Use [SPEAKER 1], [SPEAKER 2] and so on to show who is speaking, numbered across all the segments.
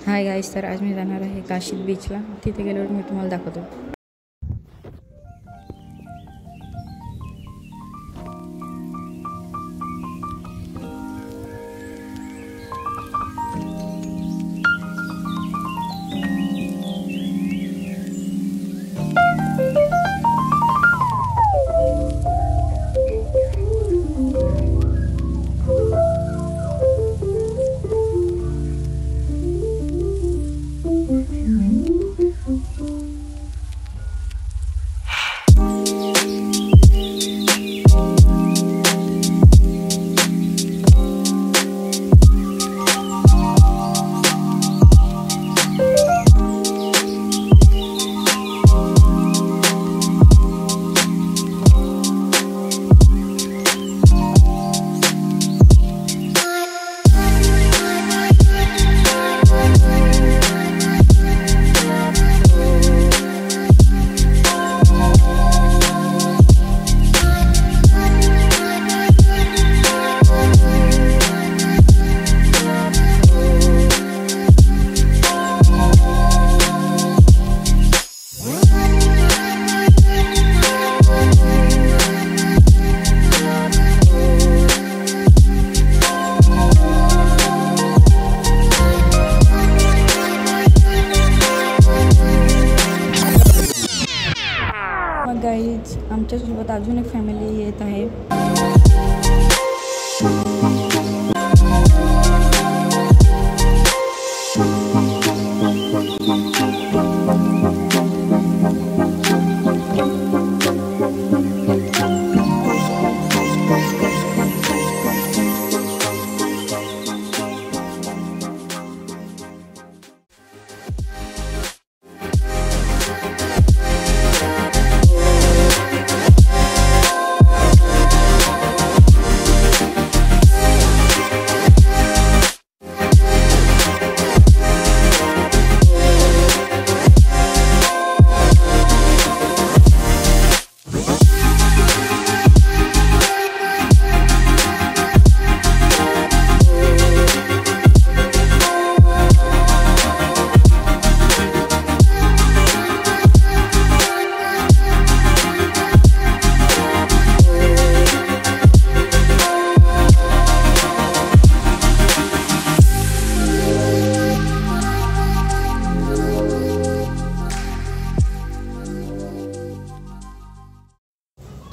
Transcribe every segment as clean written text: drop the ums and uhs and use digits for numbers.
[SPEAKER 1] Hi guys, तर आज मी जाणार आहे काशीद बीचला. तिथे गेल्यावर मी तुम्हाला दाखवतो. मग गाईज, आमच्यासोबत अजून एक फॅमिली येत आहे.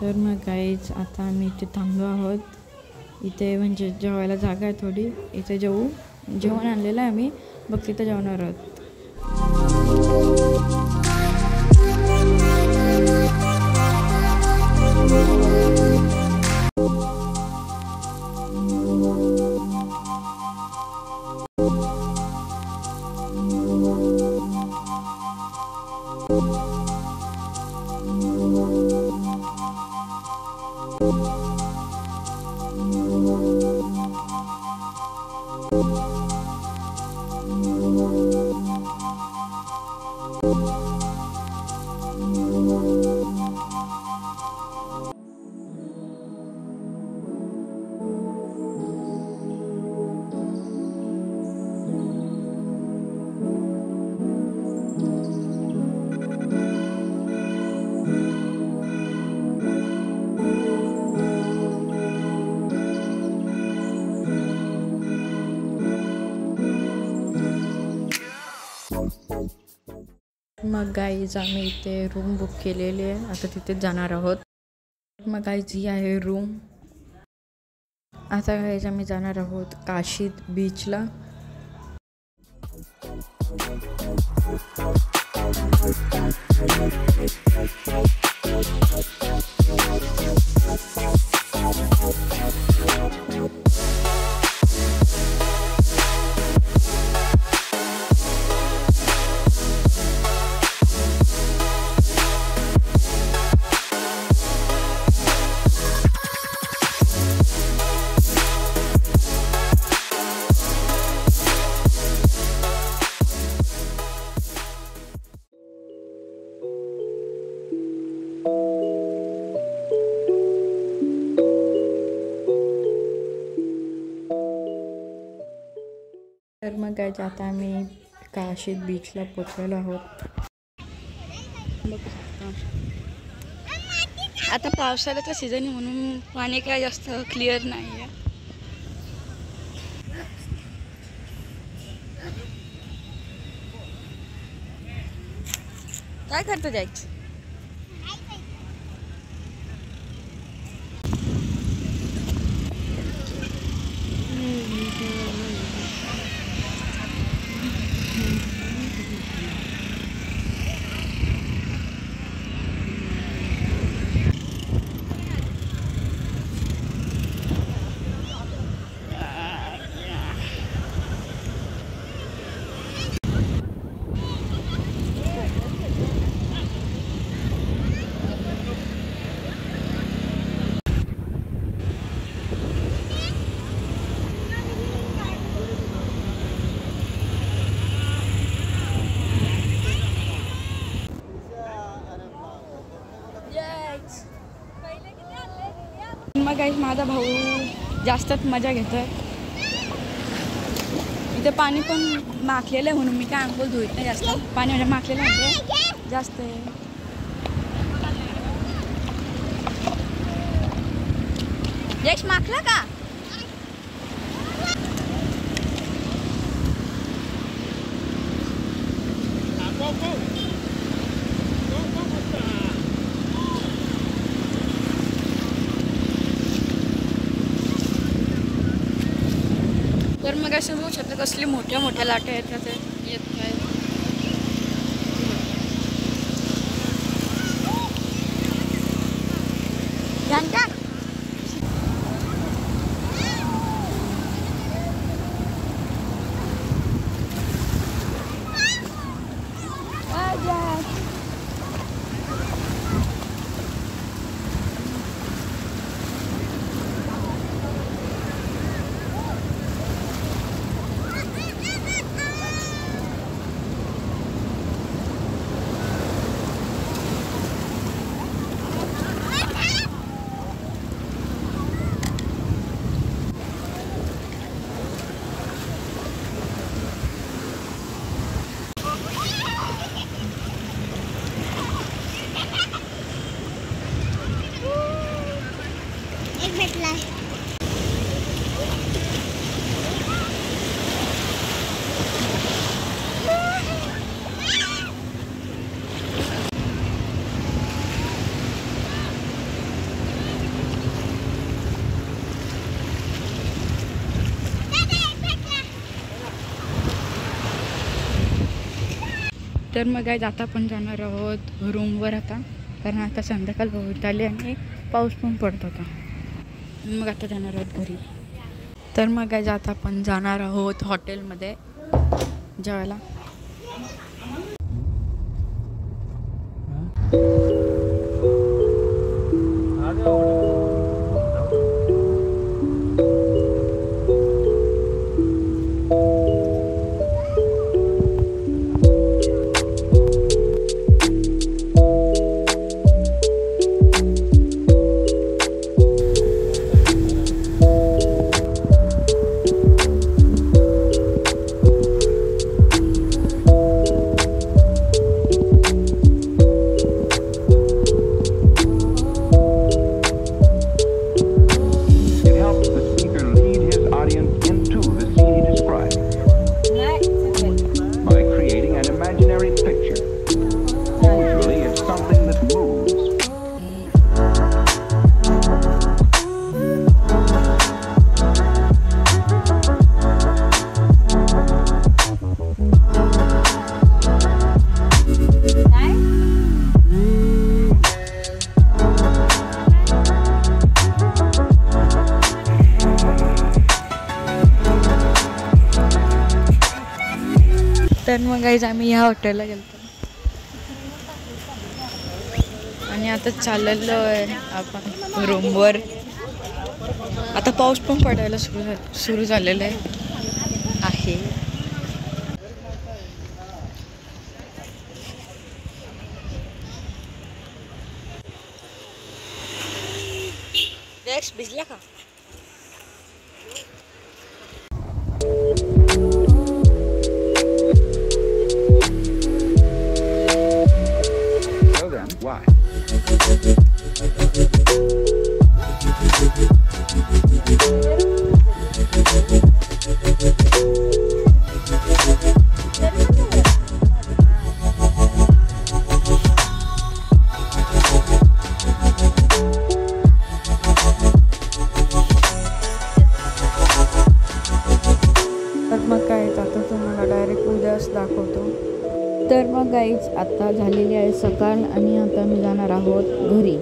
[SPEAKER 1] तर मग गाईज, आता आम्ही इथे थांबलो आहोत. इथे म्हणजे जेवायला जागा आहे थोडी. इथे जेवण आणलेलं आहे आम्ही. बघ तिथं जेवणार आहोत. मग गाईज, आम्ही इथे रूम बुक केलेली आहे. आता तिथे जाणार आहोत. मग गाईज, ही आहे रूम. आता गाईज, आम्ही जाणार आहोत काशीद बीचला. तर मग काय, आता आम्ही काशीद बीचला पोचलेलो आहोत.
[SPEAKER 2] आता पावसाळ्याचा सीझन आहे म्हणून पाणी काय जास्त क्लिअर नाही आहे. काय करतो जायचं? मग काही माझा भाऊ जास्तच मजा घेतोय. इथे पाणी पण माखलेलं आहे म्हणून मी काय अंघोळ धुत नाही जास्त. पाणी म्हणजे माखलेलं आहे जास्त आहे. यश माखला का? तर मग असं बघू शकता कसली मोठ्या मोठ्या लाटा येतात येत काय. तर मग काय आता आपण जाणार आहोत रूमवर आता, कारण आता संध्याकाळ होत आली आणि पाऊस पण पडत होता. मग आता जाणार आहोत घरी.
[SPEAKER 1] तर मग काय आता आपण जाणार आहोत हॉटेलमध्ये जेवायला. तर मग गाईज आम्ही ह्या हॉटेलला गेलो आणि आता चाललेलो आहे आपण रूमवर. आता पाऊस पण पडायला सुरू झालेला आहे.
[SPEAKER 2] भिजला का?
[SPEAKER 1] आता झालेली आहे सकाळ आणि आता मी जाणार आहोत घरी.